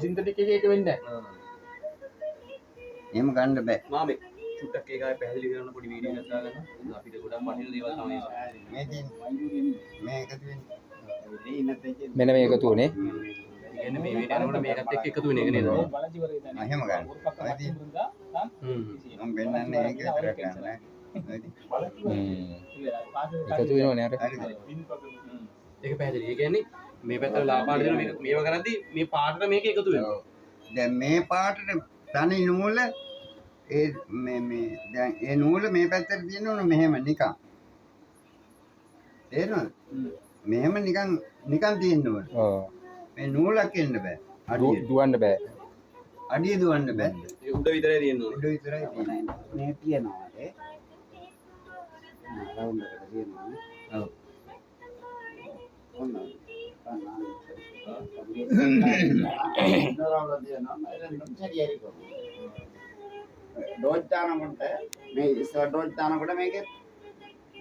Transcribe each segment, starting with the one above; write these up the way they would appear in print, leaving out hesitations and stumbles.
සින්තටික් එක වෙන්නේ එහෙම ගන්න බෑ. මාමේ චුට්ටක් ඒකයි පැහැදිලි කරන පොඩි වීඩියෝ එකක් දාගන්න. අපිට ගොඩක් වටින දේවල් තමයි මේ තියෙන්නේ. මේ එකතු වෙන්නේ. මෙන්න මේ එකතු උනේ. කියන්නේ මේ වීඩියෝ යනකොට මේකත් එක්ක එකතු වෙන එක නේද? එහෙම ගන්න. මම බෙන්නන්නේ ඒක විතර ගන්න. එකතු වෙනවනේ අර. ඒක පැහැදිලි. ඒ කියන්නේ මේ පැත්තට ලා පාට දෙනවා මේව කරද්දි මේ පාටට මේක එකතු වෙනවා. දැන් මේ පාටට තනි නූල මේ දැන් ඒ නූල මේ පැත්තට තියෙනවනේ මෙහෙම නිකන්. තේරෙනවද? මෙහෙම නිකන් තියෙන්න ඕනේ. ඔව්. මේ නූලක් එන්න බෑ. අඩිය දුවන්න බෑ. අඩිය දුවන්න බෑ. ඒ උඩ විතරයි තියෙන්න ඕනේ. උඩ විතරයි තියෙන්නේ. මේ තියනවා ඒ රවුන්ඩ් එකට තියනවා ඔව්. ඔන්න ඩෝජ් දානකොට මේ ඉස්සර ඩෝජ් දානකොට මේක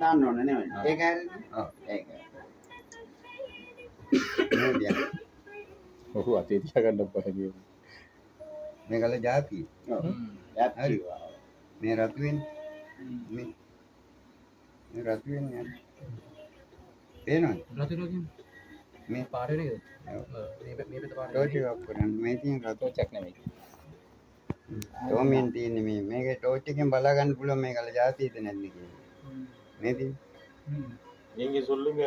දාන්න ඕනේ නෙමෙයි. ඒක හරියනේ. ඔව්. ඒක. මේ දිහා. ඔහු අතේ තියාගන්න බෑ. මේකල જાති. ඔව්. හරි. මේ රතු වෙන්නේ. මේ රතු වෙන්නේ. පේනවද? රතු රතු මේ පාට වෙන එකද? ඔව්. මේ පැත්ත පාට. ටෝච් එකක් කරන්න. මේ තියෙන රතු තෝචක් නෙමෙයි. ටෝමින් තියෙන්නේ මේ. මේකේ ටෝච් එකෙන් බලා ගන්න පුළුවන් මේකල જાතියද නැද්ද කියලා. මේ තියෙන්නේ. நீங்க சொல்லுங்க